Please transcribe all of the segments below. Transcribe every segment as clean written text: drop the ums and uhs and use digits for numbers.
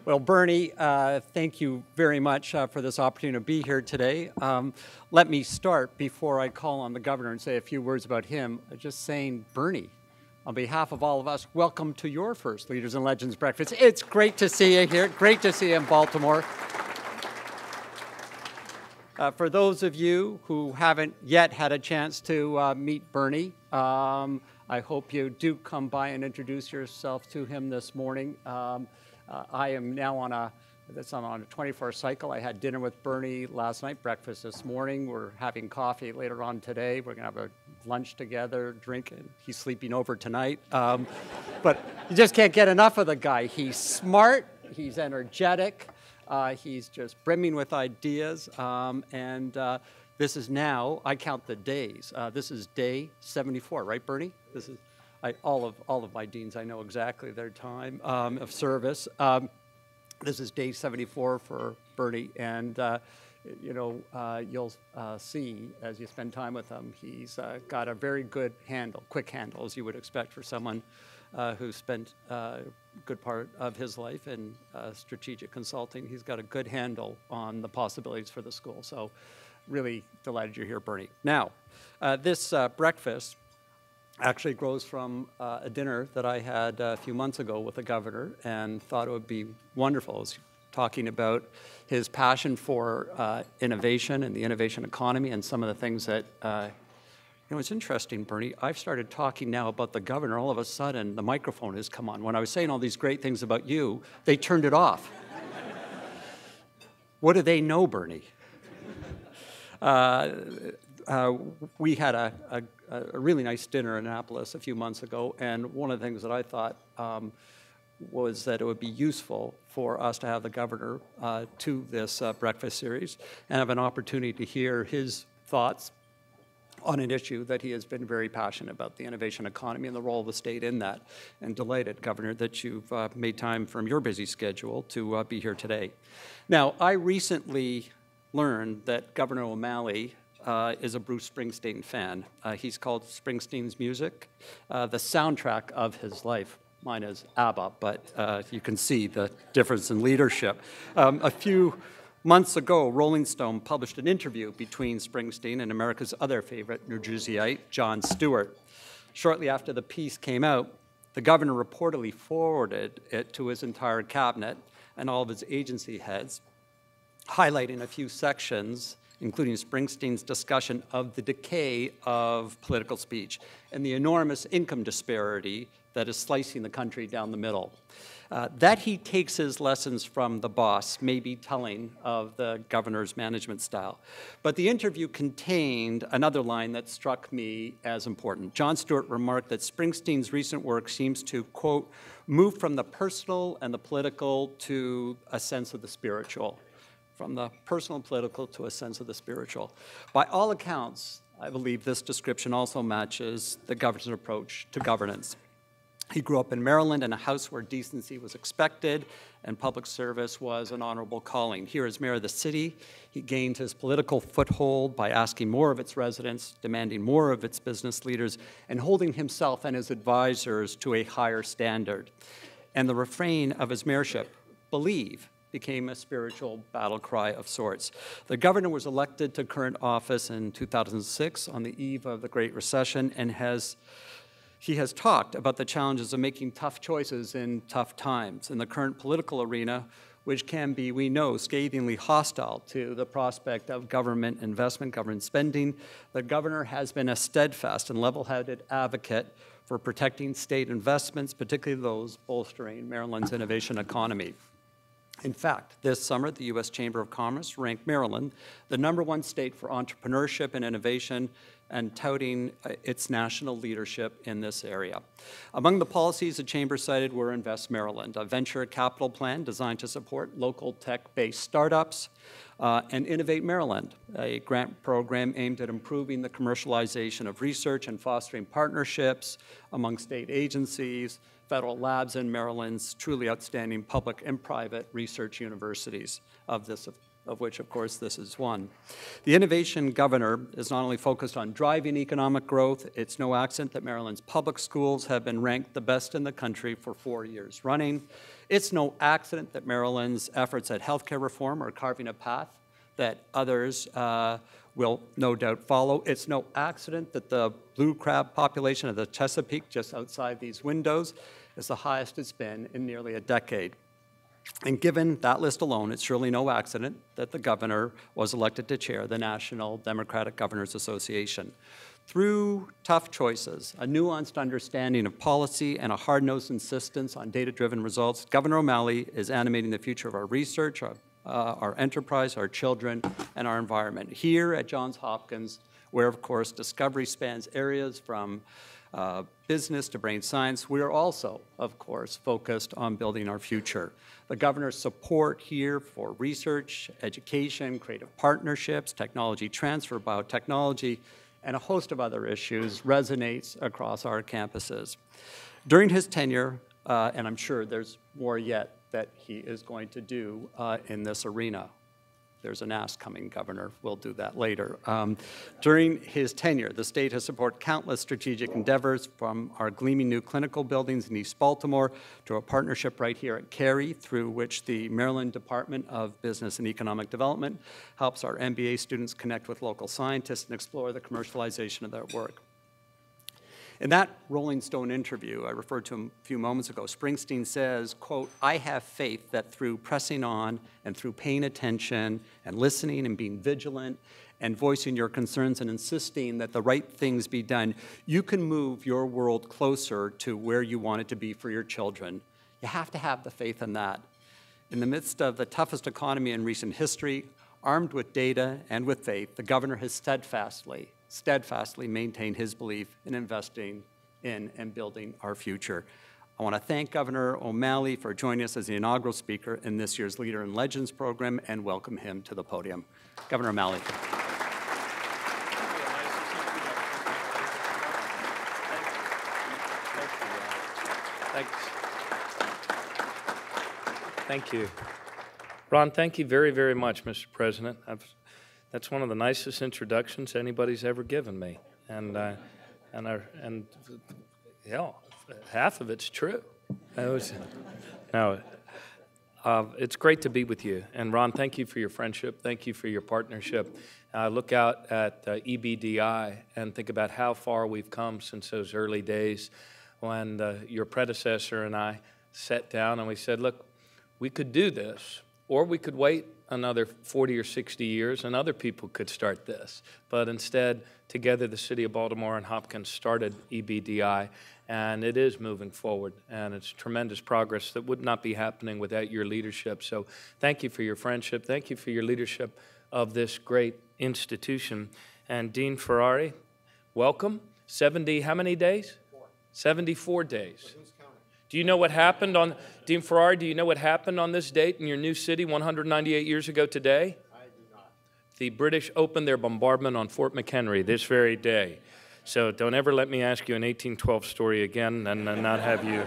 Well, Bernie, thank you very much for this opportunity to be here today. Let me start before I call on the governor and say a few words about him, just saying, Bernie, on behalf of all of us, welcome to your first Leaders and Legends Breakfast. It's great to see you here. Great to see you in Baltimore. For those of you who haven't yet had a chance to meet Bernie, I hope you do come by and introduce yourself to him this morning. I am now on a 24-hour cycle. I had dinner with Bernie last night, breakfast this morning. We're having coffee later on today. We're going to have a lunch together, drink, and he's sleeping over tonight. But you just can't get enough of the guy. He's smart, he's energetic, he's just brimming with ideas, this is now, I count the days. This is day 74, right, Bernie? This is all of my deans. I know exactly their time of service. This is day 74 for Bernie, and you'll see as you spend time with him, he's got a very good handle, quick handle, as you would expect for someone who spent a good part of his life in strategic consulting. He's got a good handle on the possibilities for the school. So really delighted you're here, Bernie. Now, this breakfast actually grows from a dinner that I had a few months ago with the governor and thought it would be wonderful. I was talking about his passion for innovation and the innovation economy and some of the things that, it's interesting, Bernie, I've started talking now about the governor. All of a sudden, the microphone has come on. When I was saying all these great things about you, they turned it off. What do they know, Bernie? We had a really nice dinner in Annapolis a few months ago, and one of the things that I thought was that it would be useful for us to have the governor to this breakfast series and have an opportunity to hear his thoughts on an issue that he has been very passionate about, the innovation economy and the role of the state in that. And delighted, Governor, that you've made time from your busy schedule to be here today. Now, I recently learned that Governor O'Malley is a Bruce Springsteen fan. He's called Springsteen's music the soundtrack of his life. Mine is ABBA, but you can see the difference in leadership. A few months ago, Rolling Stone published an interview between Springsteen and America's other favorite New Jerseyite, Jon Stewart. Shortly after the piece came out, the governor reportedly forwarded it to his entire cabinet and all of his agency heads, highlighting a few sections, including Springsteen's discussion of the decay of political speech and the enormous income disparity that is slicing the country down the middle. That he takes his lessons from the boss may be telling of the governor's management style. But the interview contained another line that struck me as important. Jon Stewart remarked that Springsteen's recent work seems to, quote, move from the personal and the political to a sense of the spiritual. From the personal and political to a sense of the spiritual. By all accounts, I believe this description also matches the governor's approach to governance. He grew up in Maryland in a house where decency was expected and public service was an honorable calling. Here as mayor of the city, he gained his political foothold by asking more of its residents, demanding more of its business leaders, and holding himself and his advisors to a higher standard. And the refrain of his mayorship, believe, became a spiritual battle cry of sorts. The governor was elected to current office in 2006 on the eve of the Great Recession and he has talked about the challenges of making tough choices in tough times. In the current political arena, which can be, we know, scathingly hostile to the prospect of government investment, government spending, the governor has been a steadfast and level-headed advocate for protecting state investments, particularly those bolstering Maryland's innovation economy. In fact, this summer, the U.S. Chamber of Commerce ranked Maryland the #1 state for entrepreneurship and innovation and touting its national leadership in this area. Among the policies the Chamber cited were Invest Maryland, a venture capital plan designed to support local tech-based startups, and Innovate Maryland, a grant program aimed at improving the commercialization of research and fostering partnerships among state agencies, federal labs in Maryland's truly outstanding public and private research universities, of which, of course, this is one. The innovation governor is not only focused on driving economic growth, it's no accident that Maryland's public schools have been ranked the best in the country for 4 years running. It's no accident that Maryland's efforts at healthcare reform are carving a path that others will no doubt follow. It's no accident that the blue crab population of the Chesapeake, just outside these windows, is the highest it's been in nearly a decade. And given that list alone, it's surely no accident that the governor was elected to chair the National Democratic Governors Association. Through tough choices, a nuanced understanding of policy, and a hard-nosed insistence on data-driven results, Governor O'Malley is animating the future of our research, our enterprise, our children, and our environment. Here at Johns Hopkins, where, of course, discovery spans areas from business to brain science, we are also, of course, focused on building our future. The governor's support here for research, education, creative partnerships, technology transfer, biotechnology, and a host of other issues resonates across our campuses. During his tenure, and I'm sure there's more yet that he is going to do in this arena. There's an ask coming, Governor. We'll do that later. During his tenure, the state has supported countless strategic endeavors, from our gleaming new clinical buildings in East Baltimore to a partnership right here at Carey, through which the Maryland Department of Business and Economic Development helps our MBA students connect with local scientists and explore the commercialization of their work. In that Rolling Stone interview I referred to a few moments ago, Springsteen says, quote, "I have faith that through pressing on and through paying attention and listening and being vigilant and voicing your concerns and insisting that the right things be done, you can move your world closer to where you want it to be for your children." You have to have the faith in that. In the midst of the toughest economy in recent history, armed with data and with faith, the governor has steadfastly maintained his belief in investing in and building our future. I want to thank Governor O'Malley for joining us as the inaugural speaker in this year's Leader in Legends program and welcome him to the podium. Governor O'Malley. Thank you. Ron, thank you very, very much, Mr. President. That's one of the nicest introductions anybody's ever given me, and yeah, half of it's true. It's great to be with you, and Ron, thank you for your friendship. Thank you for your partnership. I look out at EBDI and think about how far we've come since those early days when your predecessor and I sat down and we said, look, we could do this, or we could wait another 40 or 60 years and other people could start this. But instead, together the City of Baltimore and Hopkins started EBDI, and it is moving forward, and it's tremendous progress that would not be happening without your leadership. So thank you for your friendship. Thank you for your leadership of this great institution. And Dean Ferrari, welcome. 70, how many days? 74 days. Do you know what happened on, Dean Ferrari, do you know what happened on this date in your new city 198 years ago today? I do not. The British opened their bombardment on Fort McHenry this very day. So don't ever let me ask you an 1812 story again and not have you.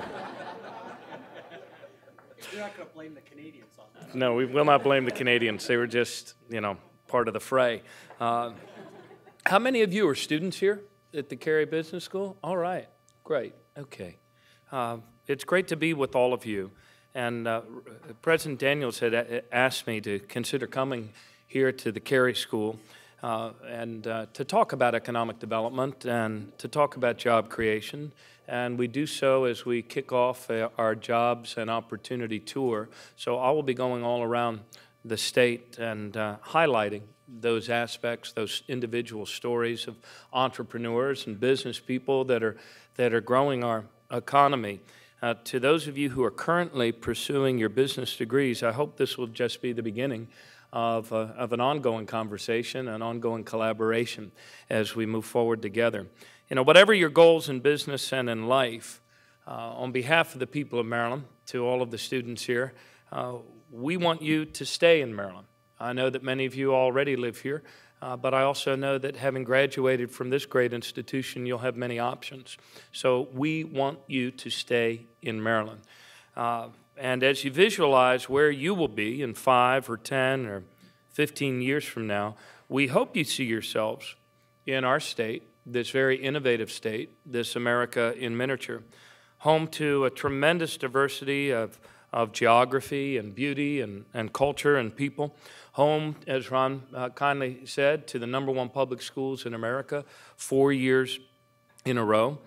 You're not going to blame the Canadians on that. No, we will not blame the Canadians. They were just, part of the fray. How many of you are students here at the Carey Business School? All right, great, okay. It's great to be with all of you. And President Daniels had asked me to consider coming here to the Carey School and to talk about economic development and to talk about job creation. And we do so as we kick off our Jobs and Opportunity Tour. So I will be going all around the state and highlighting those aspects, those individual stories of entrepreneurs and business people that are growing our economy. To those of you who are currently pursuing your business degrees, I hope this will just be the beginning of an ongoing conversation, an ongoing collaboration as we move forward together. Whatever your goals in business and in life, on behalf of the people of Maryland, to all of the students here, we want you to stay in Maryland. I know that many of you already live here, but I also know that having graduated from this great institution, you'll have many options. So we want you to stay in Maryland. And as you visualize where you will be in 5 or 10 or 15 years from now, we hope you see yourselves in our state, this very innovative state, this America in miniature, home to a tremendous diversity of of geography and beauty and culture and people. Home, as Ron kindly said, to the #1 public schools in America 4 years in a row.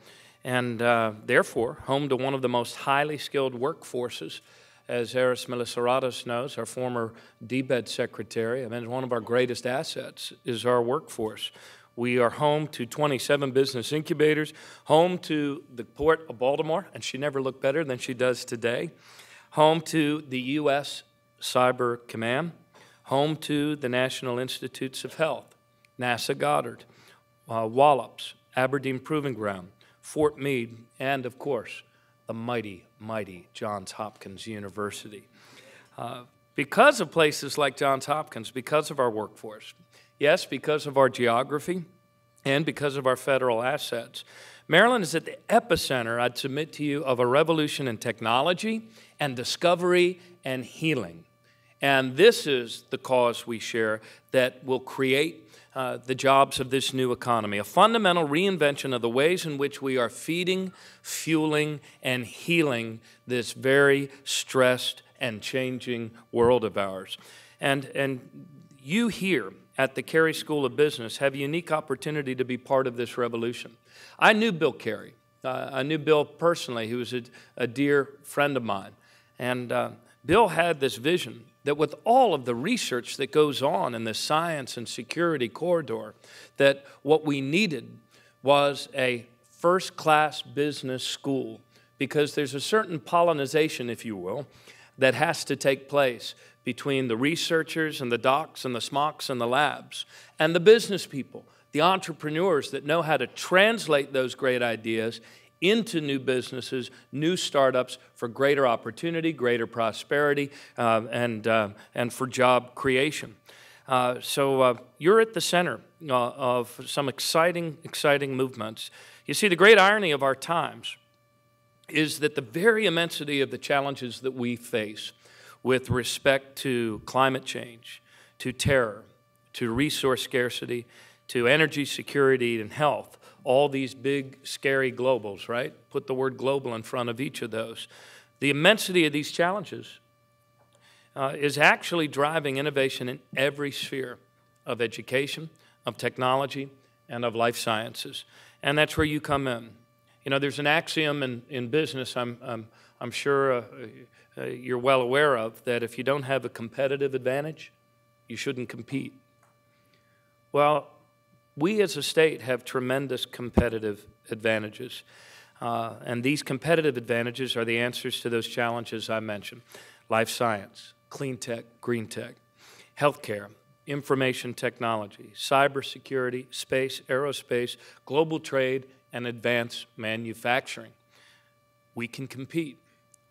And therefore, home to one of the most highly skilled workforces, as Eris Melisaratos knows, our former DBED secretary. I mean, one of our greatest assets is our workforce. We are home to 27 business incubators, home to the Port of Baltimore, and she never looked better than she does today, home to the U.S. Cyber Command, home to the National Institutes of Health, NASA Goddard, Wallops, Aberdeen Proving Ground, Fort Meade, and, of course, the mighty, mighty Johns Hopkins University. Because of places like Johns Hopkins, because of our workforce, yes, because of our geography, and because of our federal assets, Maryland is at the epicenter, I'd submit to you, of a revolution in technology and discovery and healing. And this is the cause we share that will create the jobs of this new economy, a fundamental reinvention of the ways in which we are feeding, fueling, and healing this very stressed and changing world of ours. And you here at the Carey School of Business have a unique opportunity to be part of this revolution. I knew Bill Carey. I knew Bill personally. He was a dear friend of mine. And Bill had this vision that with all of the research that goes on in the science and security corridor, that what we needed was a first-class business school, because there's a certain pollination, if you will, that has to take place between the researchers and the docs and the smocks and the labs and the business people, the entrepreneurs that know how to translate those great ideas into new businesses, new startups for greater opportunity, greater prosperity, and for job creation. So you're at the center of some exciting movements. You see, the great irony of our times is that the very immensity of the challenges that we face with respect to climate change, to terror, to resource scarcity, to energy security and health, all these big, scary globals, right? Put the word global in front of each of those. The immensity of these challenges is actually driving innovation in every sphere of education, of technology, and of life sciences. And that's where you come in. You know, there's an axiom in business I'm sure you're well aware of, that if you don't have a competitive advantage, you shouldn't compete. Well, we as a state have tremendous competitive advantages. And these competitive advantages are the answers to those challenges I mentioned. Life science, clean tech, green tech, healthcare, information technology, cybersecurity, space, aerospace, global trade, and advanced manufacturing. We can compete.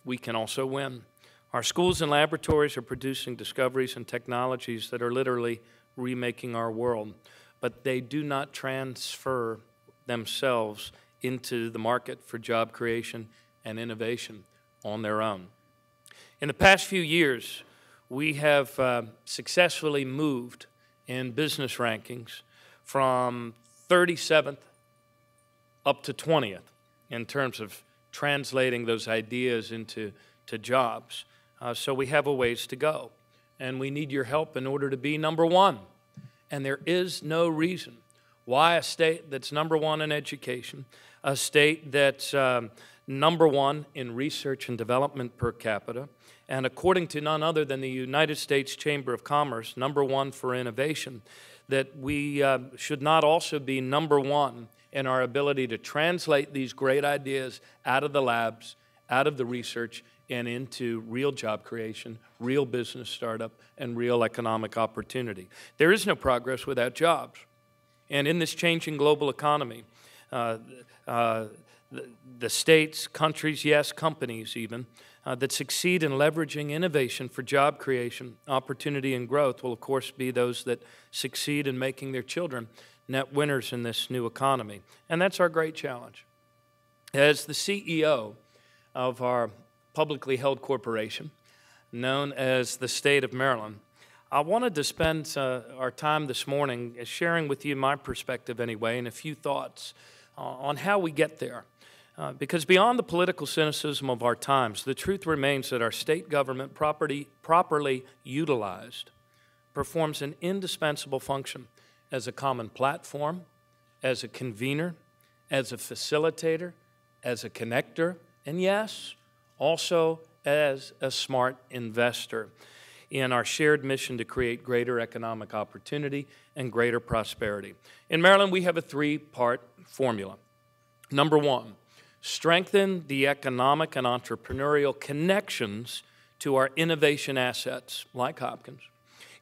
We can also win. Our schools and laboratories are producing discoveries and technologies that are literally remaking our world, but they do not transfer themselves into the market for job creation and innovation on their own. In the past few years, we have successfully moved in business rankings from 37th up to 20th in terms of translating those ideas into jobs. So we have a ways to go, and we need your help in order to be #1. And there is no reason why a state that's #1 in education, a state that's #1 in research and development per capita, and according to none other than the United States Chamber of Commerce, #1 for innovation, that we should not also be #1 in our ability to translate these great ideas out of the labs, out of the research, and into real job creation, real business startup, and real economic opportunity. There is no progress without jobs. And in this changing global economy, the states, countries, yes, companies even, that succeed in leveraging innovation for job creation, opportunity, and growth will, of course, be those that succeed in making their children net winners in this new economy. And that's our great challenge. As the CEO of our publicly held corporation, known as the state of Maryland, I wanted to spend our time this morning sharing with you my perspective anyway, and a few thoughts on how we get there. Because beyond the political cynicism of our times, the truth remains that our state government, properly utilized, performs an indispensable function as a common platform, as a convener, as a facilitator, as a connector, and yes, also as a smart investor in our shared mission to create greater economic opportunity and greater prosperity. In Maryland, we have a three-part formula. Number one, strengthen the economic and entrepreneurial connections to our innovation assets, like Hopkins,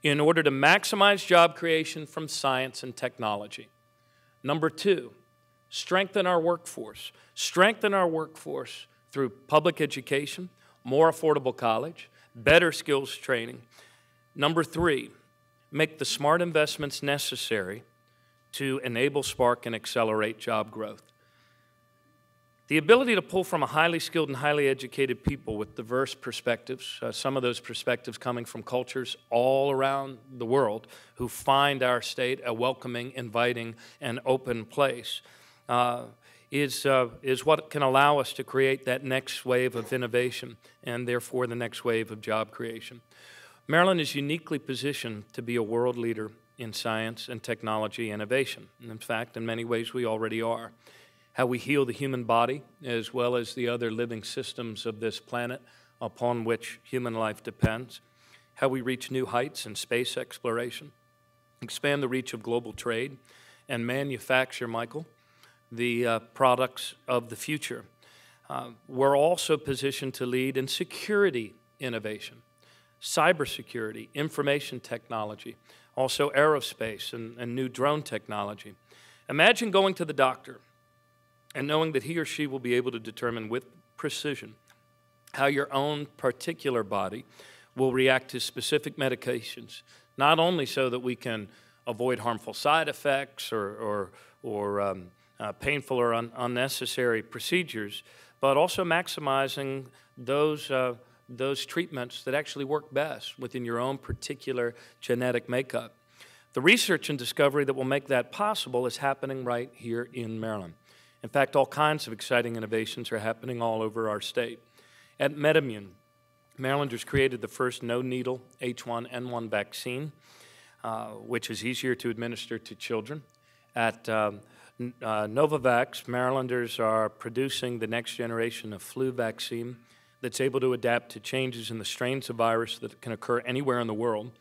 in order to maximize job creation from science and technology. Number two, strengthen our workforce. Strengthen our workforce through public education, more affordable college, better skills training. Number three, make the smart investments necessary to enable, spark, and accelerate job growth. The ability to pull from a highly skilled and highly educated people with diverse perspectives, some of those perspectives coming from cultures all around the world who find our state a welcoming, inviting, and open place, is what can allow us to create that next wave of innovation and therefore the next wave of job creation. Maryland is uniquely positioned to be a world leader in science and technology innovation. And in fact, in many ways, we already are. How we heal the human body, as well as the other living systems of this planet upon which human life depends. How we reach new heights in space exploration, expand the reach of global trade, and manufacture, Michael, the products of the future. We're also positioned to lead in security innovation, cybersecurity, information technology, also aerospace and new drone technology. Imagine going to the doctor and knowing that he or she will be able to determine with precision how your own particular body will react to specific medications, not only so that we can avoid harmful side effects or painful or unnecessary procedures, but also maximizing those treatments that actually work best within your own particular genetic makeup. The research and discovery that will make that possible is happening right here in Maryland. In fact, all kinds of exciting innovations are happening all over our state. At MedImmune, Marylanders created the first no-needle H1N1 vaccine, which is easier to administer to children. At Novavax, Marylanders are producing the next generation of flu vaccine that's able to adapt to changes in the strains of virus that can occur anywhere in the world.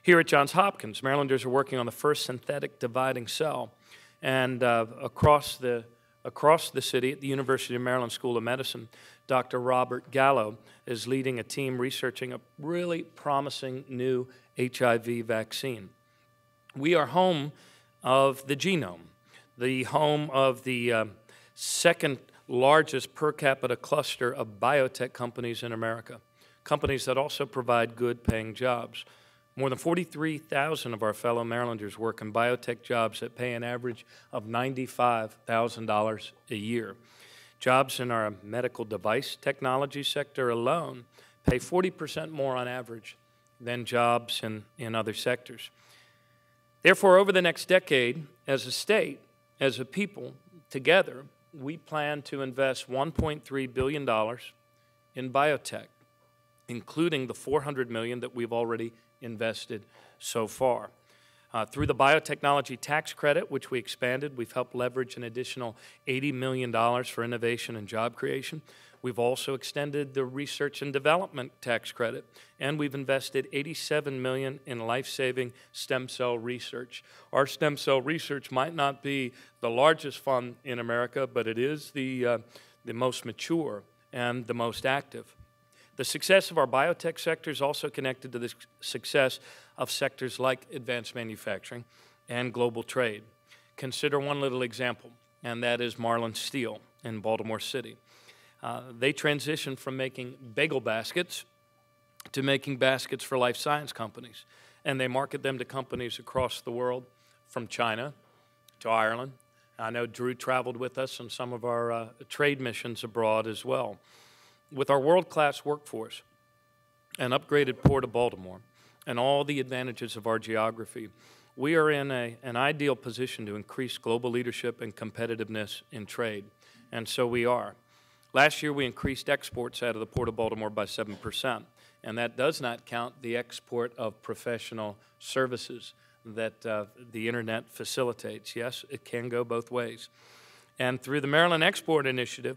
Here at Johns Hopkins, Marylanders are working on the first synthetic dividing cell. And across the city at the University of Maryland School of Medicine, Dr. Robert Gallo is leading a team researching a really promising new HIV vaccine. We are home of the genome, the home of the second largest per capita cluster of biotech companies in America, companies that also provide good paying jobs. More than 43,000 of our fellow Marylanders work in biotech jobs that pay an average of $95,000 a year. Jobs in our medical device technology sector alone pay 40% more on average than jobs in other sectors. Therefore, over the next decade, as a state, as a people, together, we plan to invest $1.3 billion in biotech, including the $400 million that we've already invested so far. Through the biotechnology tax credit, which we expanded, we've helped leverage an additional $80 million for innovation and job creation. We've also extended the research and development tax credit, and we've invested $87 million in life-saving stem cell research. Our stem cell research might not be the largest fund in America, but it is the most mature and the most active. The success of our biotech sector is also connected to the success of sectors like advanced manufacturing and global trade. Consider one little example, and that is Marlin Steel in Baltimore City. They transitioned from making bagel baskets to making baskets for life science companies, and they market them to companies across the world, from China to Ireland. I know Drew traveled with us on some of our trade missions abroad as well. With our world-class workforce, an upgraded Port of Baltimore, and all the advantages of our geography, we are in an ideal position to increase global leadership and competitiveness in trade, and so we are. Last year, we increased exports out of the Port of Baltimore by 7%, and that does not count the export of professional services that the Internet facilitates. Yes, it can go both ways. And through the Maryland Export Initiative,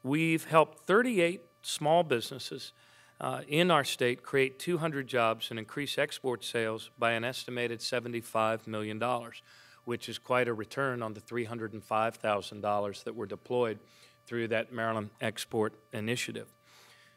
we've helped 38 small businesses in our state create 200 jobs and increase export sales by an estimated $75 million, which is quite a return on the $305,000 that were deployed through that Maryland Export Initiative.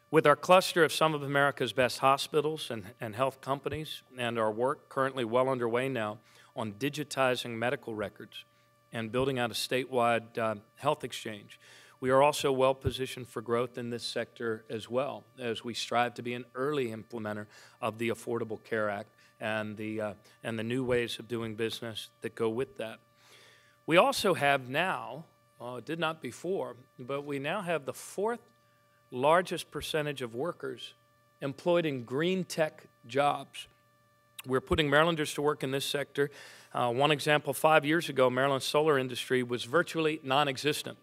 With our cluster of some of America's best hospitals and health companies, and our work currently well underway now on digitizing medical records and building out a statewide health exchange, we are also well positioned for growth in this sector as well, as we strive to be an early implementer of the Affordable Care Act and the new ways of doing business that go with that. We also have now, did not before, but we now have the fourth largest percentage of workers employed in green tech jobs. We're putting Marylanders to work in this sector. One example, 5 years ago, Maryland's solar industry was virtually non-existent.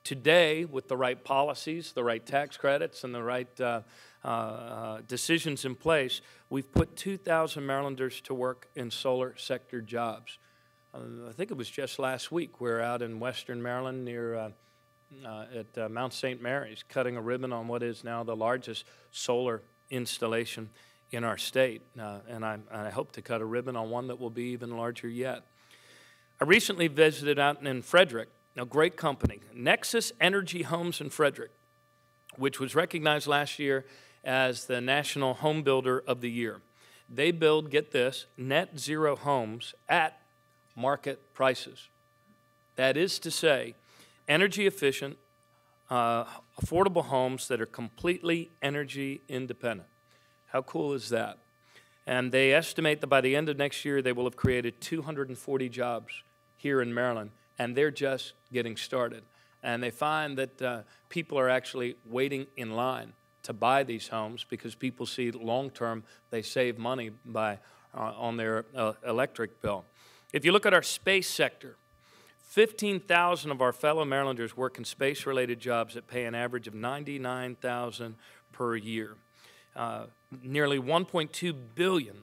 Today, with the right policies, the right tax credits, and the right decisions in place, we've put 2,000 Marylanders to work in solar sector jobs. I think it was just last week, we were out in western Maryland near at Mount St. Mary's, cutting a ribbon on what is now the largest solar installation in our state, and I hope to cut a ribbon on one that will be even larger yet. I recently visited out in Frederick, a great company, Nexus Energy Homes in Frederick, which was recognized last year as the National Home Builder of the Year. They build, get this, net zero homes at market prices. That is to say, energy efficient, affordable homes that are completely energy independent. How cool is that? And they estimate that by the end of next year, they will have created 240 jobs here in Maryland, and they're just getting started. And they find that people are actually waiting in line to buy these homes because people see long-term they save money by on their electric bill. If you look at our space sector, 15,000 of our fellow Marylanders work in space-related jobs that pay an average of $99,000 per year. Nearly $1.2 billion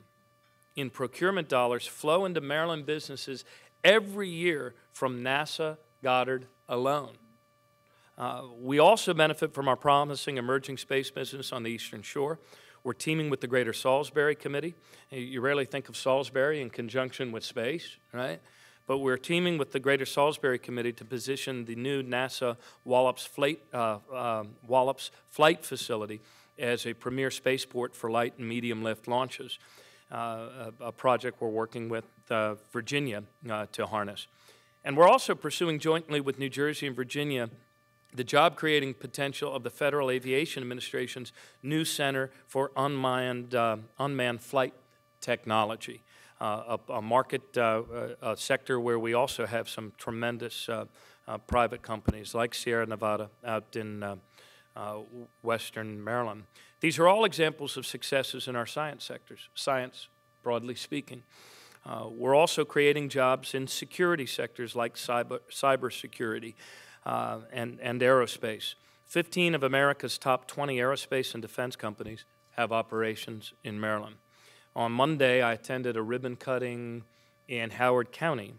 in procurement dollars flow into Maryland businesses every year from NASA Goddard alone. We also benefit from our promising emerging space business on the Eastern Shore. We're teaming with the Greater Salisbury Committee. You rarely think of Salisbury in conjunction with space, right? But we're teaming with the Greater Salisbury Committee to position the new NASA Wallops Flight Facility as a premier spaceport for light and medium lift launches, a project we're working with Virginia to harness. And we're also pursuing jointly with New Jersey and Virginia the job-creating potential of the Federal Aviation Administration's new Center for Unmanned Flight Technology, a market sector where we also have some tremendous private companies like Sierra Nevada out in western Maryland. These are all examples of successes in our science sectors, science broadly speaking. We're also creating jobs in security sectors like cybersecurity and aerospace. 15 of America's top 20 aerospace and defense companies have operations in Maryland. On Monday, I attended a ribbon cutting in Howard County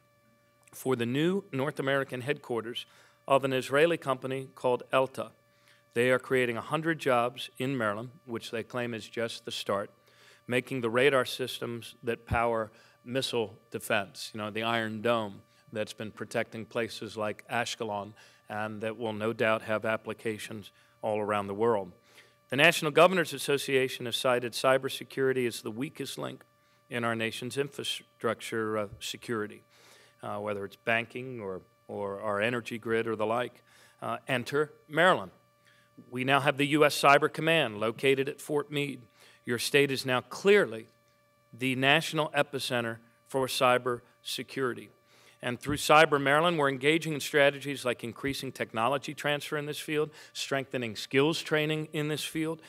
for the new North American headquarters of an Israeli company called Elta. They are creating 100 jobs in Maryland, which they claim is just the start, making the radar systems that power missile defense, you know, the Iron Dome that's been protecting places like Ashkelon and that will no doubt have applications all around the world. The National Governors Association has cited cybersecurity as the weakest link in our nation's infrastructure security, whether it's banking or our energy grid or the like. Enter Maryland. We now have the U.S. Cyber Command located at Fort Meade. Your state is now clearly the national epicenter for cyber security. And through Cyber Maryland, we're engaging in strategies like increasing technology transfer in this field, strengthening skills training in this field,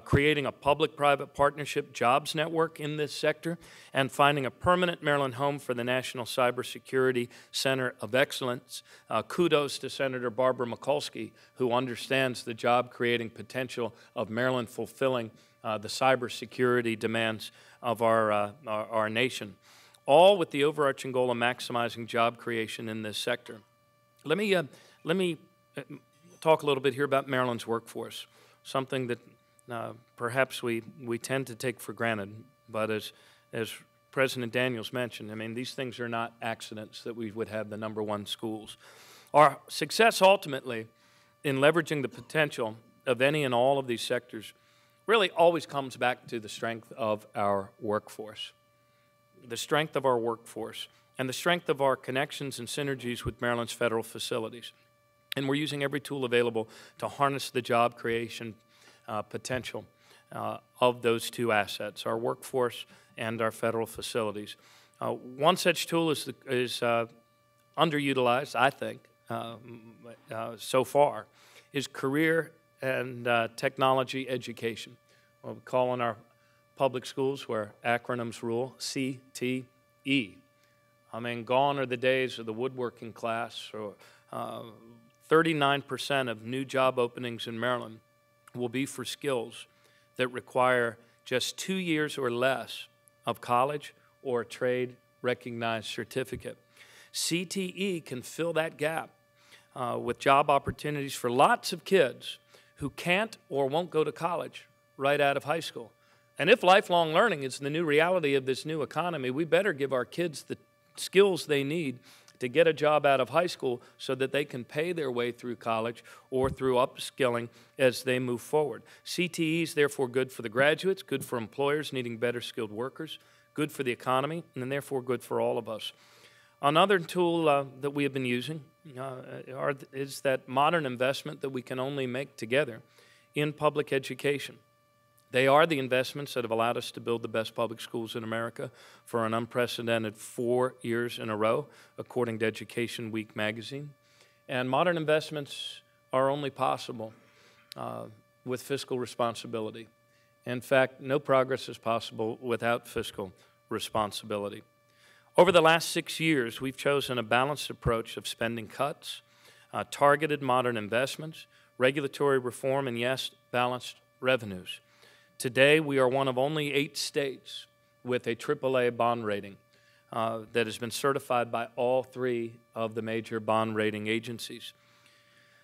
creating a public-private partnership jobs network in this sector, and finding a permanent Maryland home for the National Cybersecurity Center of Excellence. Kudos to Senator Barbara Mikulski, who understands the job-creating potential of Maryland fulfilling the cybersecurity demands of our nation, all with the overarching goal of maximizing job creation in this sector. Let me talk a little bit here about Maryland's workforce, something that perhaps we tend to take for granted, but as President Daniels mentioned, I mean, these things are not accidents that we would have the #1 schools. Our success ultimately in leveraging the potential of any and all of these sectors really always comes back to the strength of our workforce. The strength of our workforce and the strength of our connections and synergies with Maryland's federal facilities. And we're using every tool available to harness the job creation potential of those two assets, our workforce and our federal facilities. One such tool is underutilized, I think, so far, is career and technology education. What we call in our public schools, where acronyms rule, CTE. I mean, gone are the days of the woodworking class. Or 39% of new job openings in Maryland will be for skills that require just 2 years or less of college or a trade-recognized certificate. CTE can fill that gap with job opportunities for lots of kids who can't or won't go to college right out of high school. And if lifelong learning is the new reality of this new economy, we better give our kids the skills they need to get a job out of high school so that they can pay their way through college or through upskilling as they move forward. CTE is therefore good for the graduates, good for employers needing better skilled workers, good for the economy, and therefore good for all of us. Another tool that we have been using is that modern investment that we can only make together in public education. They are the investments that have allowed us to build the best public schools in America for an unprecedented 4 years in a row, according to Education Week magazine. And modern investments are only possible with fiscal responsibility. In fact, no progress is possible without fiscal responsibility. Over the last 6 years, we've chosen a balanced approach of spending cuts, targeted modern investments, regulatory reform, and yes, balanced revenues. Today, we are one of only 8 states with a AAA bond rating that has been certified by all 3 of the major bond rating agencies.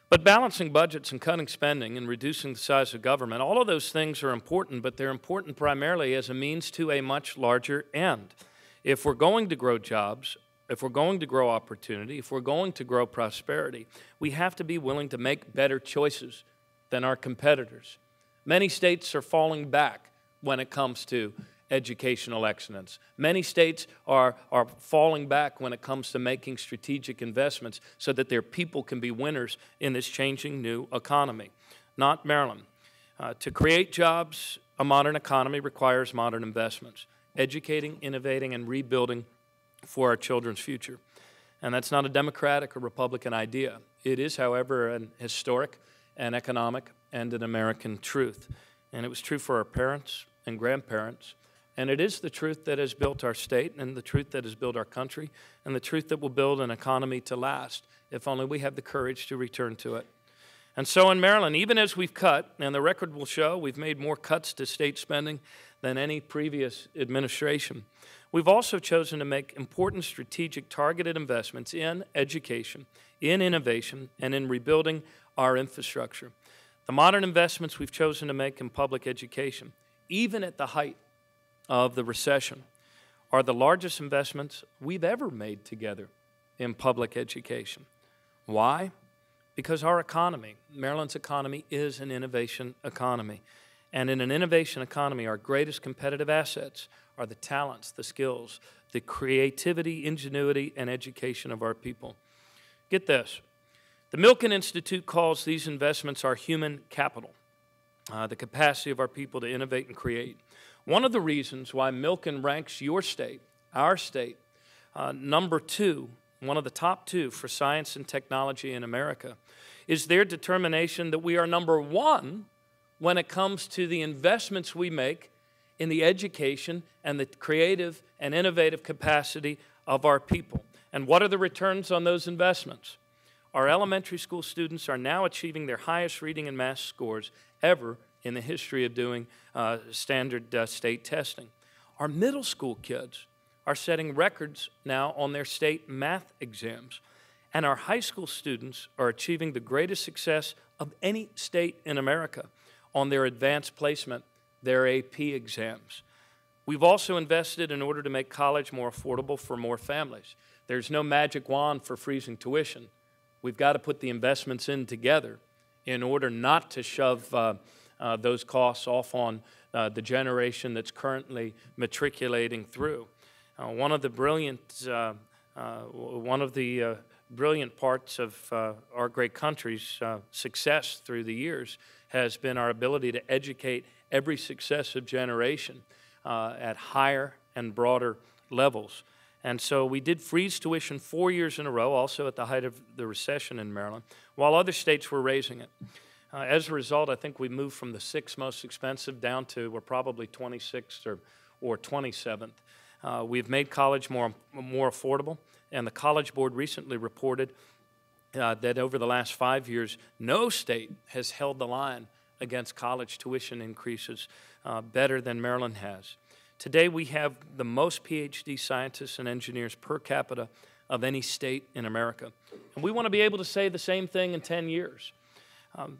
But balancing budgets and cutting spending and reducing the size of government, all of those things are important, but they're important primarily as a means to a much larger end. If we're going to grow jobs, if we're going to grow opportunity, if we're going to grow prosperity, we have to be willing to make better choices than our competitors. Many states are falling back when it comes to educational excellence. Many states are falling back when it comes to making strategic investments so that their people can be winners in this changing new economy. Not Maryland. To create jobs, a modern economy requires modern investments, educating, innovating, and rebuilding for our children's future. And that's not a Democratic or Republican idea. It is, however, an historic and economic and an American truth. And it was true for our parents and grandparents. And it is the truth that has built our state and the truth that has built our country and the truth that will build an economy to last if only we have the courage to return to it. And so in Maryland, even as we've cut, and the record will show we've made more cuts to state spending than any previous administration, we've also chosen to make important strategic targeted investments in education, in innovation, and in rebuilding our infrastructure. The modern investments we've chosen to make in public education, even at the height of the recession, are the largest investments we've ever made together in public education. Why? Because our economy, Maryland's economy, is an innovation economy. And in an innovation economy, our greatest competitive assets are the talents, the skills, the creativity, ingenuity, and education of our people. Get this. The Milken Institute calls these investments our human capital, the capacity of our people to innovate and create. One of the reasons why Milken ranks your state, our state, number 2 one of the top 2 for science and technology in America, is their determination that we are number 1 when it comes to the investments we make in the education and the creative and innovative capacity of our people. And what are the returns on those investments? Our elementary school students are now achieving their highest reading and math scores ever in the history of doing standard state testing. Our middle school kids are setting records now on their state math exams. And our high school students are achieving the greatest success of any state in America on their advanced placement, their AP exams. We've also invested in order to make college more affordable for more families. There's no magic wand for freezing tuition. We've got to put the investments in together in order not to shove those costs off on the generation that's currently matriculating through. One of the brilliant parts of our great country's success through the years has been our ability to educate every successive generation at higher and broader levels. And so we did freeze tuition 4 years in a row, also at the height of the recession in Maryland, while other states were raising it. As a result, I think we moved from the 6th most expensive down to we're probably 26th or 27th. We've made college more affordable, and the College Board recently reported that over the last 5 years, no state has held the line against college tuition increases better than Maryland has. Today, we have the most PhD scientists and engineers per capita of any state in America. And we want to be able to say the same thing in 10 years.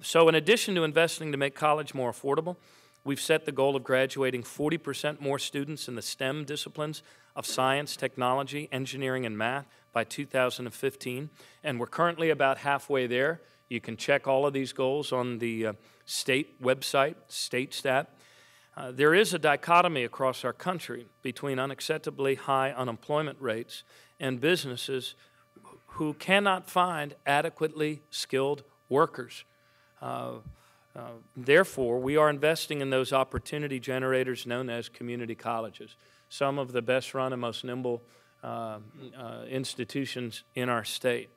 So in addition to investing to make college more affordable, we've set the goal of graduating 40% more students in the STEM disciplines of science, technology, engineering, and math by 2015. And we're currently about halfway there. You can check all of these goals on the state website, StateStat. There is a dichotomy across our country between unacceptably high unemployment rates and businesses who cannot find adequately skilled workers. Therefore, we are investing in those opportunity generators known as community colleges, some of the best run and most nimble institutions in our state.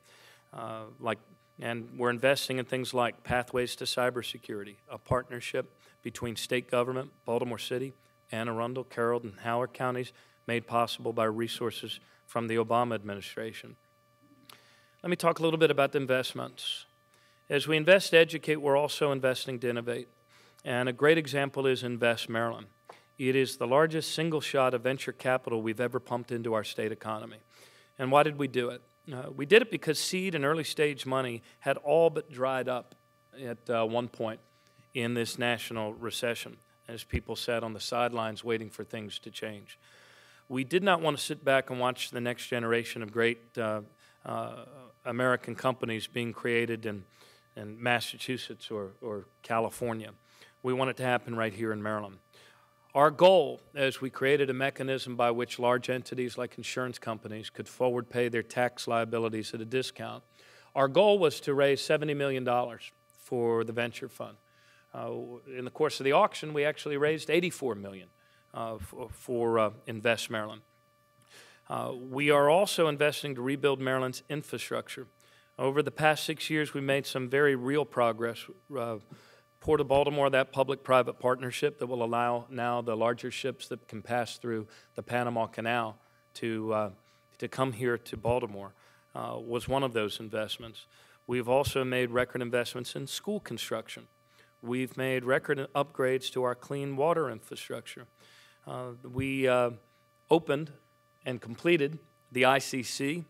And we're investing in things like Pathways to Cybersecurity, a partnership between state government, Baltimore City, Anne Arundel, Carroll, and Howard counties, made possible by resources from the Obama administration. Let me talk a little bit about the investments. As we invest to educate, we're also investing to innovate. And a great example is Invest Maryland. It is the largest single shot of venture capital we've ever pumped into our state economy. And why did we do it? We did it because seed and early stage money had all but dried up at one point in this national recession, as people sat on the sidelines waiting for things to change. We did not want to sit back and watch the next generation of great American companies being created in Massachusetts or California. We want it to happen right here in Maryland. Our goal, as we created a mechanism by which large entities like insurance companies could forward pay their tax liabilities at a discount, our goal was to raise $70 million for the venture fund. In the course of the auction, we actually raised $84 million for Invest Maryland. We are also investing to rebuild Maryland's infrastructure. Over the past 6 years, we made some very real progress. Port of Baltimore, that public-private partnership that will allow now the larger ships that can pass through the Panama Canal to come here to Baltimore, was one of those investments. We've also made record investments in school construction. We've made record upgrades to our clean water infrastructure. We opened and completed the ICC.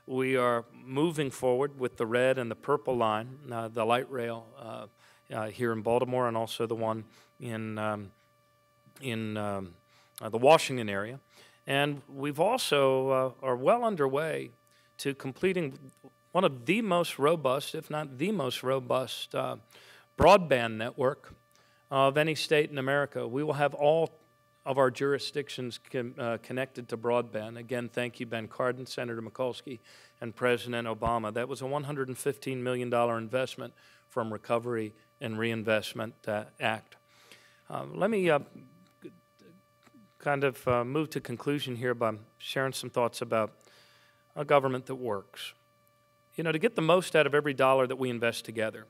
We are moving forward with the red and the purple line, the light rail here in Baltimore, and also the one in the Washington area. And we've also are well underway to completing one of the most robust, if not the most robust, broadband network of any state in America. We will have all of our jurisdictions connected to broadband. Again, thank you, Ben Cardin, Senator Mikulski, and President Obama. That was a $115 million investment from Recovery and Reinvestment Act. Let me kind of move to conclusion here by sharing some thoughts about a government that works. You know, to get the most out of every dollar that we invest together,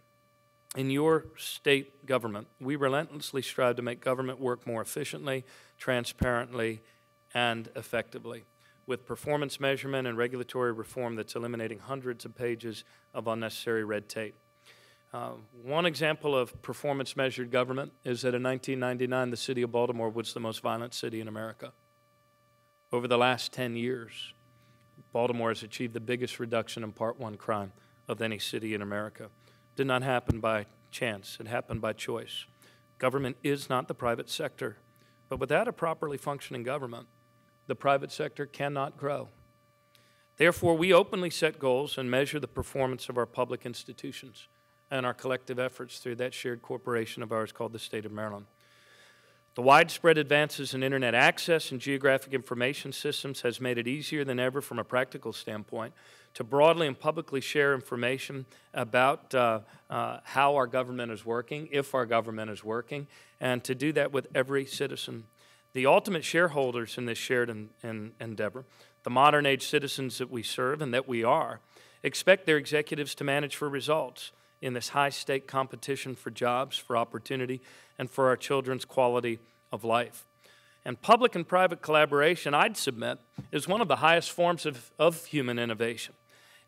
in your state government, we relentlessly strive to make government work more efficiently, transparently, and effectively, with performance measurement and regulatory reform that's eliminating hundreds of pages of unnecessary red tape. One example of performance-measured government is that in 1999, the city of Baltimore was the most violent city in America. Over the last 10 years, Baltimore has achieved the biggest reduction in Part 1 crime of any city in America. It did not happen by chance. It happened by choice. Government is not the private sector, but without a properly functioning government, the private sector cannot grow. Therefore, we openly set goals and measure the performance of our public institutions and our collective efforts through that shared corporation of ours called the State of Maryland. The widespread advances in internet access and geographic information systems has made it easier than ever from a practical standpoint to broadly and publicly share information about how our government is working, if our government is working, and to do that with every citizen. The ultimate shareholders in this shared endeavor, the modern age citizens that we serve and that we are, expect their executives to manage for results in this high-stake competition for jobs, for opportunity, and for our children's quality of life. And public and private collaboration, I'd submit, is one of the highest forms of human innovation.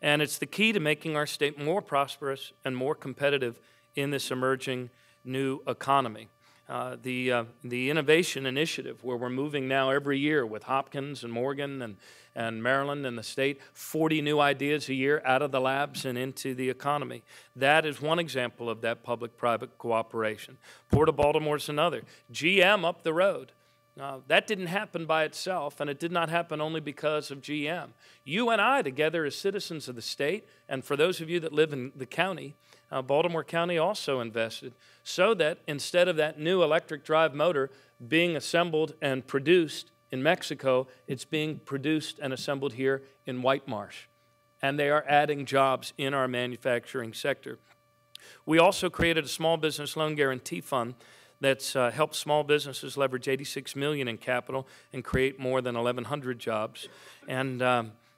And it's the key to making our state more prosperous and more competitive in this emerging new economy. The Innovation Initiative, where we're moving now every year with Hopkins and Morgan and Maryland and the state, 40 new ideas a year out of the labs and into the economy. That is one example of that public-private cooperation. Port of Baltimore is another. GM up the road. That didn't happen by itself, and it did not happen only because of GM. You and I together as citizens of the state, and for those of you that live in the county, Baltimore County also invested, so that instead of that new electric drive motor being assembled and produced in Mexico, it's being produced and assembled here in White Marsh. And they are adding jobs in our manufacturing sector. We also created a small business loan guarantee fund that's helped small businesses leverage $86 million in capital and create more than 1,100 jobs. And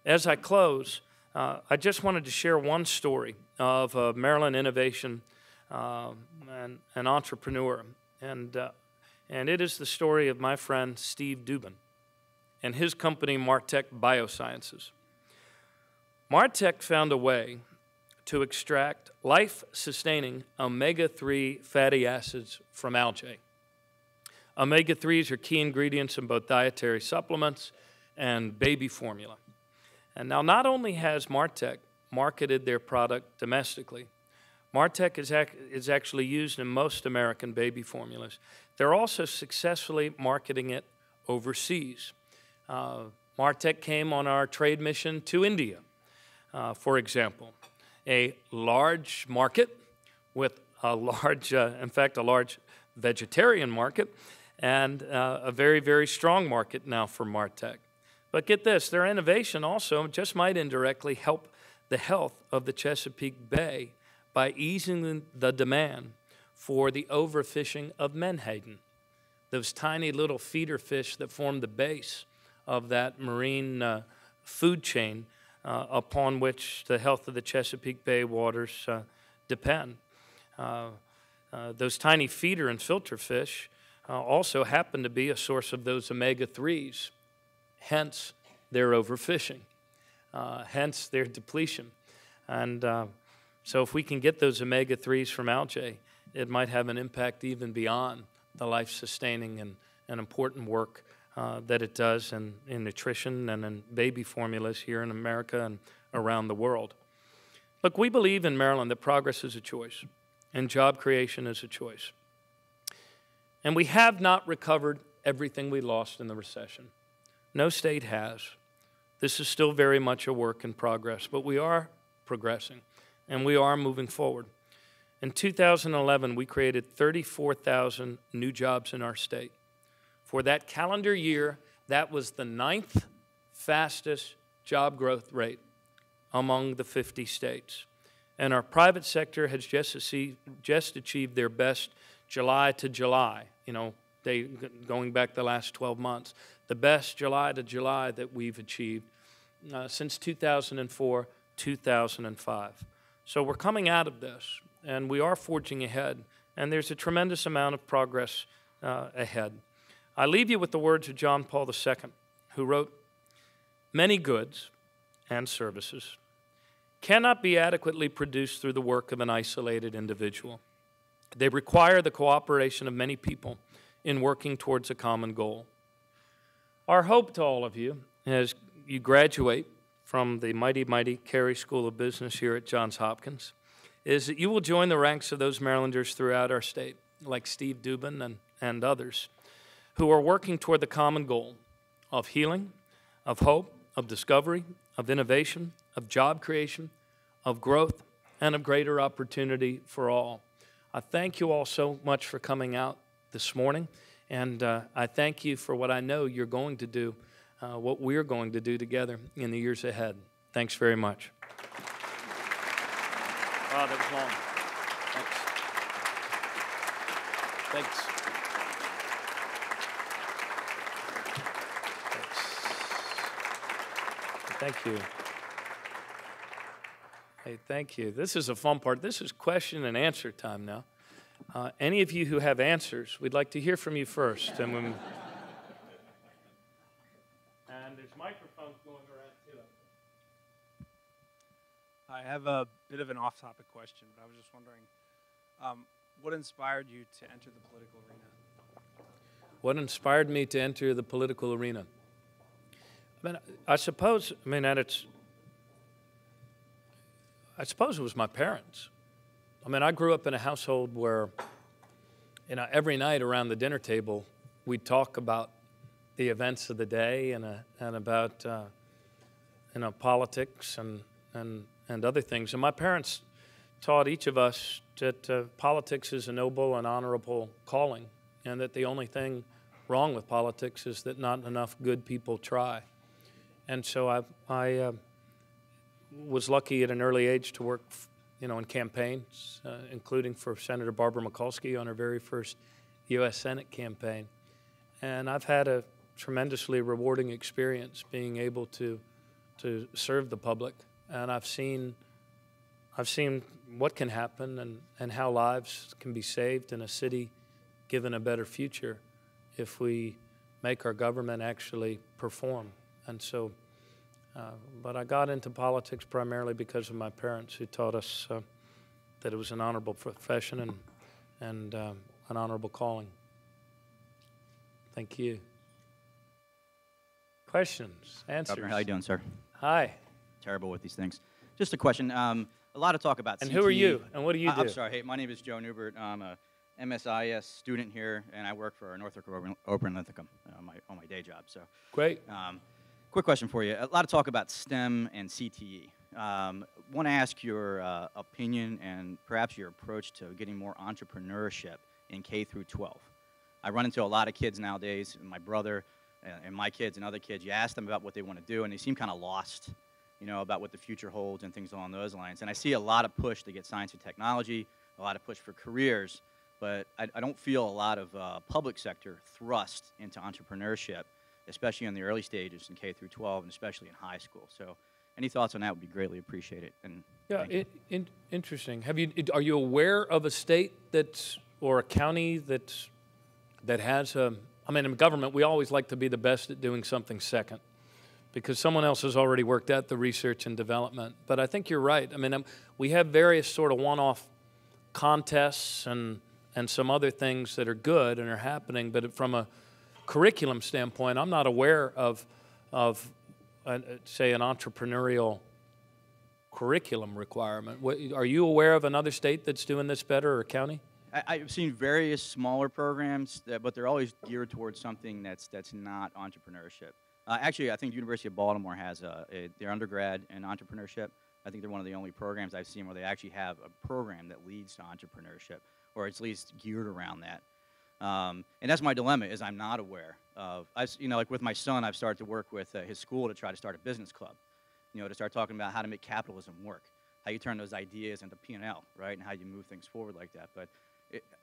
as I close, I just wanted to share one story of a Maryland innovation and an entrepreneur. And it is the story of my friend Steve Dubin and his company, Martech Biosciences. Martech found a way to extract life-sustaining omega-3 fatty acids from algae. Omega-3s are key ingredients in both dietary supplements and baby formula. And now not only has Martech marketed their product domestically, Martech is actually used in most American baby formulas. They're also successfully marketing it overseas. Martech came on our trade mission to India, for example, a large market with a large, in fact, a large vegetarian market and a very, very strong market now for Martech. But get this, their innovation also just might indirectly help the health of the Chesapeake Bay by easing the demand for the overfishing of menhaden, those tiny little feeder fish that form the base of that marine food chain upon which the health of the Chesapeake Bay waters depend. Those tiny feeder and filter fish also happen to be a source of those omega-3s, hence their overfishing, hence their depletion. And so if we can get those omega-3s from algae, it might have an impact even beyond the life-sustaining and important work that it does in nutrition and in baby formulas here in America and around the world. Look, we believe in Maryland that progress is a choice and job creation is a choice. And we have not recovered everything we lost in the recession. No state has. This is still very much a work in progress, but we are progressing and we are moving forward. In 2011, we created 34,000 new jobs in our state. For that calendar year, that was the 9th fastest job growth rate among the 50 states. And our private sector has just achieved their best July to July, going back the last 12 months, the best July to July that we've achieved since 2004, 2005. So we're coming out of this, and we are forging ahead, and there's a tremendous amount of progress ahead. I leave you with the words of John Paul II, who wrote, "Many goods and services cannot be adequately produced through the work of an isolated individual. They require the cooperation of many people in working towards a common goal." Our hope to all of you as you graduate from the mighty, mighty Carey School of Business here at Johns Hopkins is that you will join the ranks of those Marylanders throughout our state, like Steve Dubin and others, who are working toward the common goal of healing, of hope, of discovery, of innovation, of job creation, of growth, and of greater opportunity for all. I thank you all so much for coming out this morning, and I thank you for what I know you're going to do, what we're going to do together in the years ahead. Thanks very much. Wow, that was long. Thanks. Thank you. Hey, thank you. This is a fun part. This is question and answer time now. Any of you who have answers, we'd like to hear from you first. And there's microphones going around too. I have a bit of an off-topic question, but I was just wondering, what inspired you to enter the political arena? What inspired me to enter the political arena? I suppose it was my parents. I grew up in a household where, every night around the dinner table, we'd talk about the events of the day and about, politics and other things. And my parents taught each of us that politics is a noble and honorable calling, and that the only thing wrong with politics is that not enough good people try. And so I was lucky at an early age to work, in campaigns, including for Senator Barbara Mikulski on her very first U.S. Senate campaign. And I've had a tremendously rewarding experience being able to serve the public. And I've seen what can happen and how lives can be saved in a city given a better future if we make our government actually perform. And so, but I got into politics primarily because of my parents, who taught us that it was an honorable profession and an honorable calling. Thank you. Questions, answers? Governor, how you doing, sir? Hi. Terrible with these things. Just a question. A lot of talk about And CTE. who are you, and what do you do? I'm sorry. Hey, my name is Joe Newbert. I'm a MSIS student here, and I work for Northrop Open Linthicum on my day job. So Great. Quick question for you. A lot of talk about STEM and CTE. Want to ask your opinion and perhaps your approach to getting more entrepreneurship in K through 12. I run into a lot of kids nowadays, my brother and my kids and other kids. You ask them about what they want to do, and they seem kind of lost, about what the future holds and things along those lines. And I see a lot of push to get science and technology, a lot of push for careers, but I don't feel a lot of public sector thrust into entrepreneurship, especially in the early stages in K through 12 and especially in high school. So any thoughts on that would be greatly appreciated. And yeah, interesting. Are you aware of a state or a county that has in government, we always like to be the best at doing something second, because someone else has already worked out the research and development. But I think you're right. We have various sort of one-off contests and some other things that are good and are happening, but from a curriculum standpoint, I'm not aware of say, an entrepreneurial curriculum requirement. Are you aware of another state that's doing this better, or county? I've seen various smaller programs, but they're always geared towards something that's not entrepreneurship. Actually, I think the University of Baltimore has their undergrad in entrepreneurship. I think they're one of the only programs I've seen where they actually have a program that leads to entrepreneurship, or it's at least geared around that. And that's my dilemma, is I'm not aware of, like with my son, I've started to work with his school to try to start a business club, to start talking about how to make capitalism work, how you turn those ideas into P&L, right, and how you move things forward like that. But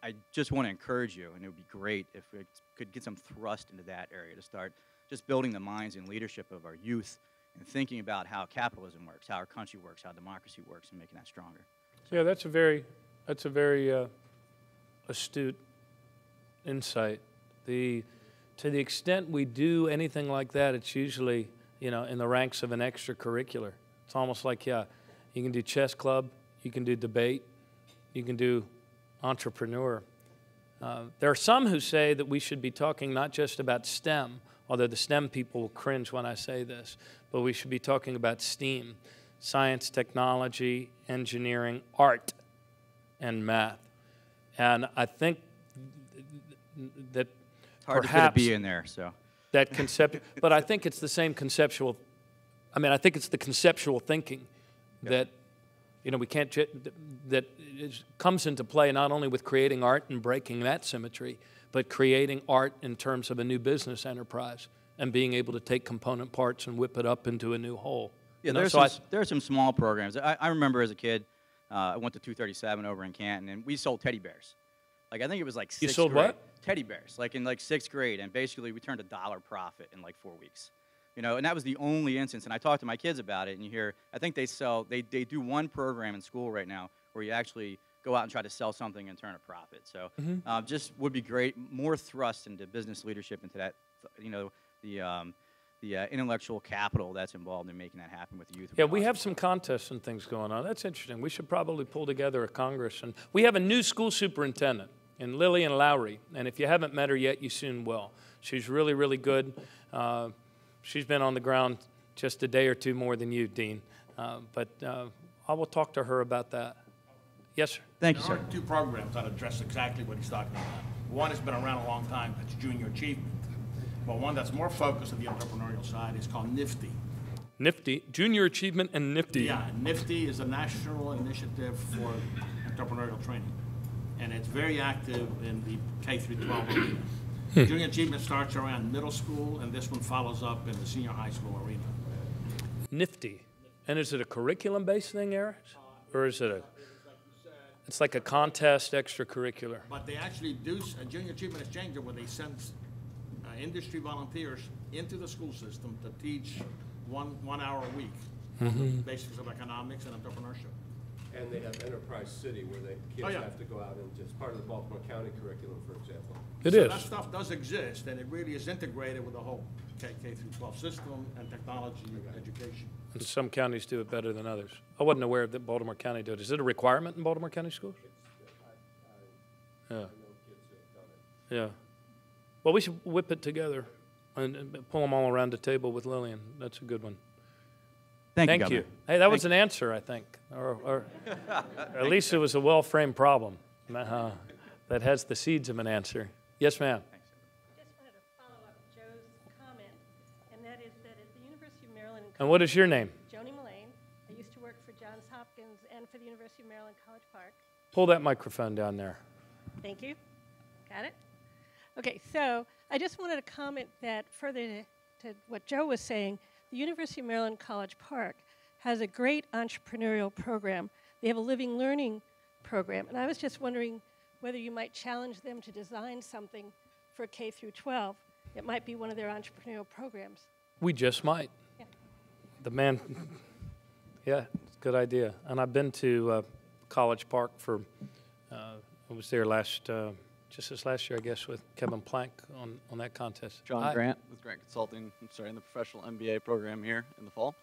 I just want to encourage you, and it would be great if we could get some thrust into that area to start just building the minds and leadership of our youth and thinking about how capitalism works, how our country works, how democracy works, and making that stronger. Yeah, that's a very astute insight. To the extent we do anything like that, it's usually, in the ranks of an extracurricular. It's almost like, yeah, you can do chess club, you can do debate, you can do entrepreneur. There are some who say that we should be talking not just about STEM, although the STEM people will cringe when I say this, but we should be talking about STEAM, science, technology, engineering, art, and math. And I think that It's hard perhaps to fit a B in there, so. that concept, but I think it's the same conceptual. I think it's the conceptual thinking that, we can't. That comes into play not only with creating art and breaking that symmetry, but creating art in terms of a new business enterprise and being able to take component parts and whip it up into a new whole. Yeah, there are some small programs. I remember as a kid, I went to 237 over in Canton, and we sold teddy bears. I think it was like 6th grade. You sold what? Teddy bears, in 6th grade, and basically we turned $1 profit in 4 weeks. And that was the only instance. And I talked to my kids about it, and you hear, I think they do one program in school right now where you actually go out and try to sell something and turn a profit. So just would be great, more thrust into business leadership, into that, the intellectual capital that's involved in making that happen with the youth. Yeah, we have some contests and things going on. That's interesting. We should probably pull together a Congress. And we have a new school superintendent in Lillian Lowry, and if you haven't met her yet, you soon will. She's really, really good. She's been on the ground just a day or two more than you, Dean. But I will talk to her about that. Yes, sir. Thank you, There sir. are 2 programs that address exactly what he's talking about. One has been around a long time, that's Junior Achievement. But one that's more focused on the entrepreneurial side is called NIFTY. Nifty, Junior Achievement and Nifty. Yeah, NIFTY is a national initiative for entrepreneurial training. And it's very active in the K through 12 arena. Junior Achievement starts around middle school, and this one follows up in the senior high school arena. Nifty. And is it a curriculum-based thing, Eric? Or is it it's like a contest extracurricular? But they actually do a Junior Achievement Exchanger where they send industry volunteers into the school system to teach one hour a week, basics of economics and entrepreneurship. And they have Enterprise City where kids have to go out and just part of the Baltimore County curriculum, for example. It So is. that stuff does exist, and it really is integrated with the whole K through 12 system and technology education. And some counties do it better than others. I wasn't aware that Baltimore County did it. Is it a requirement in Baltimore County schools? Yeah. I know kids that have done it. Yeah. Well, we should whip it together and pull them all around the table with Lillian. That's a good one. Thank Thank you, you. Governor. Hey, that was an answer, I think. Or at least it was a well-framed problem that has the seeds of an answer. Yes, ma'am. Just wanted to follow up Joe's comment, and that is that at the University of Maryland, And what is your name? Joni Mullane, I used to work for Johns Hopkins and for the University of Maryland College Park. Pull that microphone down there. Thank you. Got it? Okay, so I just wanted to comment that further to what Joe was saying, the University of Maryland College Park has a great entrepreneurial program. They have a living learning program, and I was just wondering whether you might challenge them to design something for K through 12. It might be one of their entrepreneurial programs. We just might. Yeah. The man, yeah, it's a good idea. And I've been to College Park for, I was there just this last year, I guess, with Kevin Plank on that contest. John Grant with Grant Consulting. I'm starting the professional MBA program here in the fall.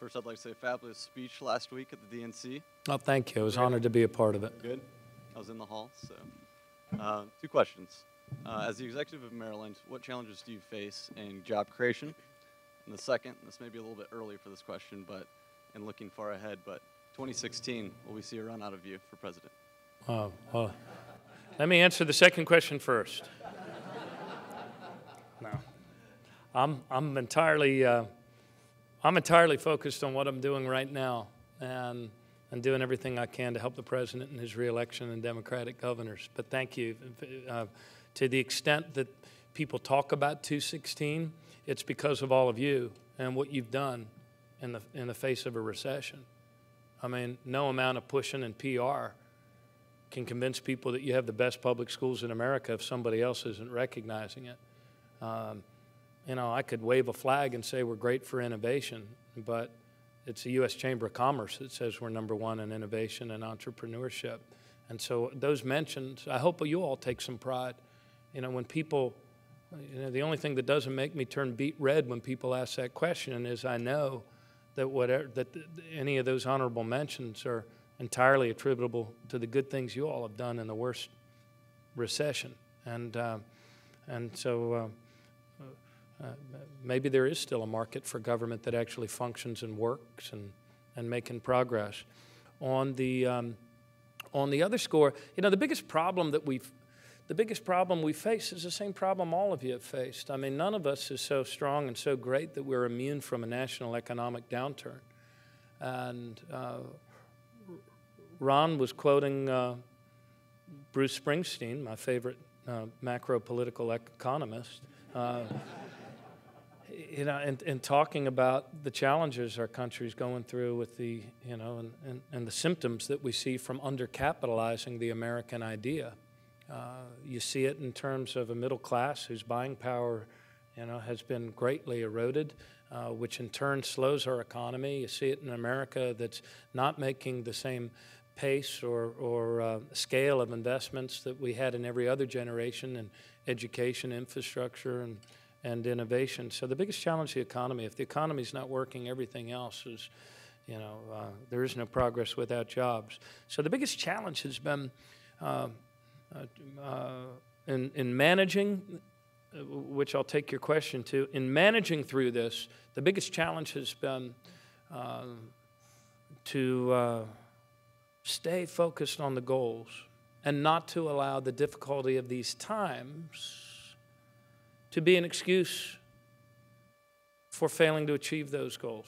First, I'd like to say a fabulous speech last week at the DNC. Oh, thank you. I was honored to be a part of it. Good. I was in the hall, so. 2 questions. As the executive of Maryland, what challenges do you face in job creation? And the second, this may be a little bit early for this question, but and looking far ahead, but 2016, will we see a run out of you for president? Oh, well, let me answer the second question first. No, I'm entirely focused on what I'm doing right now, and doing everything I can to help the president in his reelection and Democratic governors. But thank you. To the extent that people talk about 2016, it's because of all of you and what you've done in the face of a recession. I mean, no amount of pushing and PR can convince people that you have the best public schools in America if somebody else isn't recognizing it. I could wave a flag and say we're great for innovation. but it's the U.S. Chamber of Commerce that says we're #1 in innovation and entrepreneurship. And so those mentions, I hope you all take some pride. You know, when people, you know, the only thing that doesn't make me turn beet red when people ask that question is I know that any of those honorable mentions are entirely attributable to the good things you all have done in the worst recession. And so maybe there is still a market for government that actually functions and works and making progress. On the other score, you know, the biggest problem we face is the same problem all of you have faced. I mean, none of us is so strong and so great that we're immune from a national economic downturn. And Ron was quoting Bruce Springsteen, my favorite macro-political economist, you know, and talking about the challenges our country's going through with the, you know, and the symptoms that we see from undercapitalizing the American idea. You see it in terms of a middle class whose buying power, you know, has been greatly eroded, which in turn slows our economy. You see it in America that's not making the same pace or scale of investments that we had in every other generation in education, infrastructure, and innovation. So the biggest challenge is the economy. If the economy's not working, everything else is, you know, there is no progress without jobs. So the biggest challenge has been in managing, which I'll take your question to, in managing through this, the biggest challenge has been to stay focused on the goals and not to allow the difficulty of these times to be an excuse for failing to achieve those goals.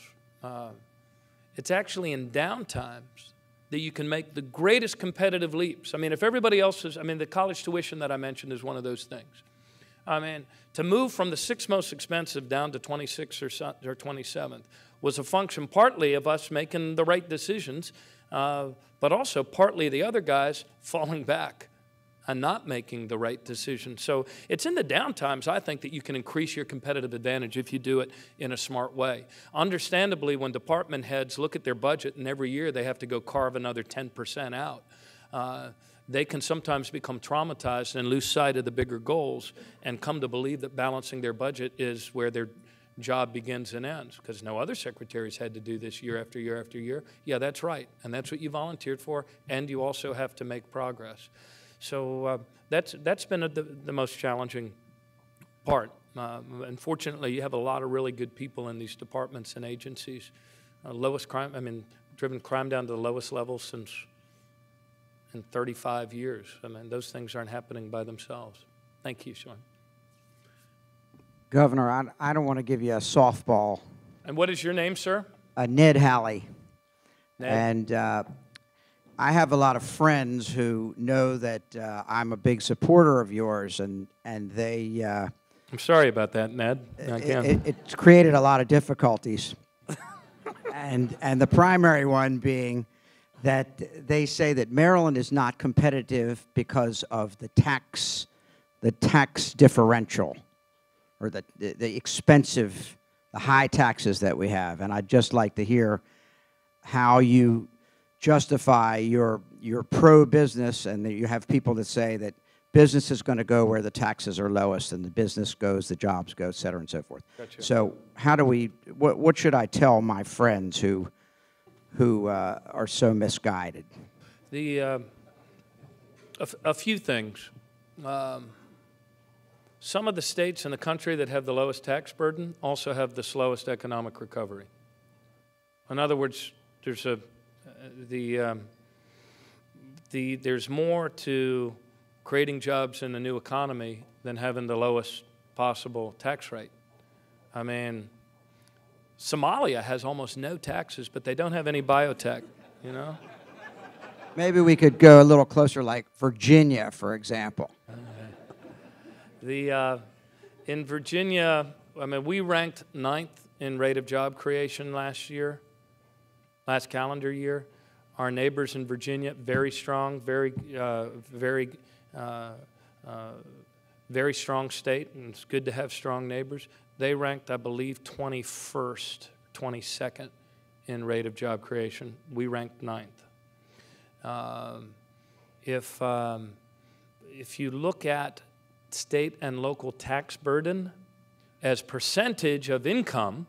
It's actually in downtimes that you can make the greatest competitive leaps. I mean, if everybody else is, I mean, the college tuition that I mentioned is one of those things. I mean, to move from the 6th most expensive down to 26th or 27th was a function partly of us making the right decisions, but also partly the other guys falling back and not making the right decision. So it's in the downtimes, I think, that you can increase your competitive advantage if you do it in a smart way. Understandably, when department heads look at their budget and every year they have to go carve another 10% out, they can sometimes become traumatized and lose sight of the bigger goals and come to believe that balancing their budget is where their job begins and ends, because no other secretaries had to do this year after year after year. Yeah, that's right, and that's what you volunteered for, and you also have to make progress. So that's been the most challenging part. Unfortunately, you have a lot of really good people in these departments and agencies. Lowest crime, I mean, driven crime down to the lowest level since in 35 years. I mean, those things aren't happening by themselves. Thank you, Sean. Governor, I don't want to give you a softball. And what is your name, sir? Ned Halley. Ned. And I have a lot of friends who know that I'm a big supporter of yours, and they... I'm sorry about that, Ned. It's created a lot of difficulties. and the primary one being that they say that Maryland is not competitive because of the tax differential, or the expensive, the high taxes that we have. And I'd just like to hear how you justify your pro-business, and that you have people that say that business is going to go where the taxes are lowest, and the business goes, the jobs go, et cetera, and so forth. Gotcha. So how do we, what should I tell my friends who are so misguided? A few things. Some of the states in the country that have the lowest tax burden also have the slowest economic recovery. In other words, there's there's more to creating jobs in the new economy than having the lowest possible tax rate. I mean, Somalia has almost no taxes, but they don't have any biotech, you know? Maybe we could go a little closer, like Virginia, for example. In Virginia, I mean, we ranked 9th in rate of job creation last calendar year. Our neighbors in Virginia, very strong, very strong state, and it's good to have strong neighbors. They ranked, I believe, 21st, 22nd in rate of job creation. We ranked 9th. If you look at state and local tax burden as percentage of income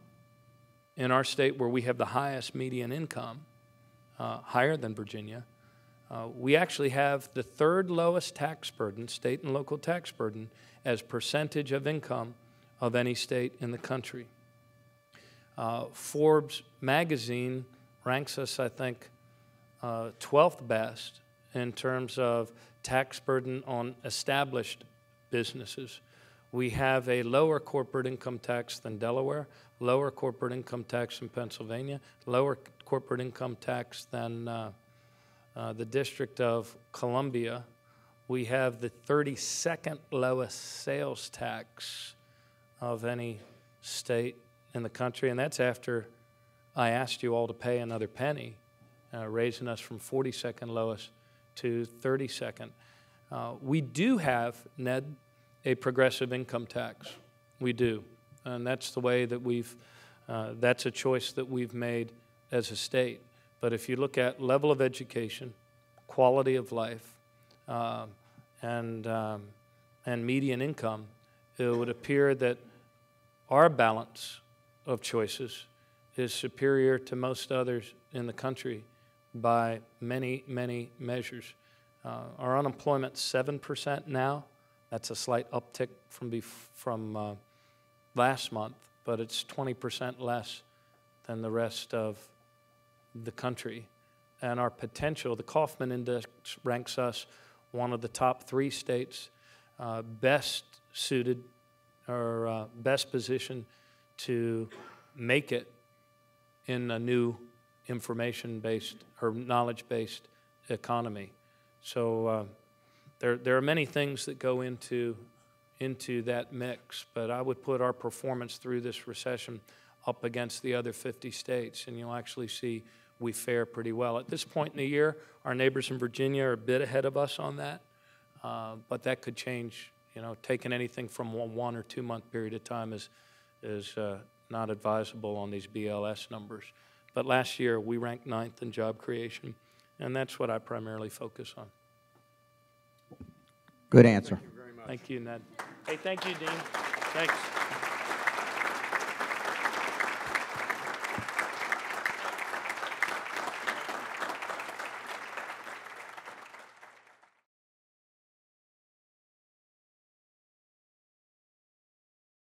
in our state, where we have the highest median income, higher than Virginia, we actually have the 3rd lowest tax burden, state and local tax burden, as percentage of income of any state in the country. Forbes magazine ranks us, I think, 12th best in terms of tax burden on established businesses. We have a lower corporate income tax than Delaware, lower corporate income tax in Pennsylvania, lower corporate income tax than the District of Columbia. We have the 32nd lowest sales tax of any state in the country, and that's after I asked you all to pay another penny, raising us from 42nd lowest to 32nd. We do have, Ned, a progressive income tax. We do, and that's the way that that's a choice that we've made as a state. But if you look at level of education, quality of life, and median income, it would appear that our balance of choices is superior to most others in the country by many, many measures. Our unemployment's 7% now. That's a slight uptick from last month, but it's 20% less than the rest of the country. And our potential, the Kaufman Index ranks us one of the top 3 states best suited or best positioned to make it in a new information-based or knowledge-based economy. So there are many things that go into that mix, but I would put our performance through this recession up against the other 50 states, and you'll actually see we fare pretty well. At this point in the year, our neighbors in Virginia are a bit ahead of us on that, but that could change. You know, taking anything from one or 2 month period of time is not advisable on these BLS numbers. But last year, we ranked 9th in job creation, and that's what I primarily focus on. Good answer. Thank you, Ned. Hey, thank you, Dean. Thanks.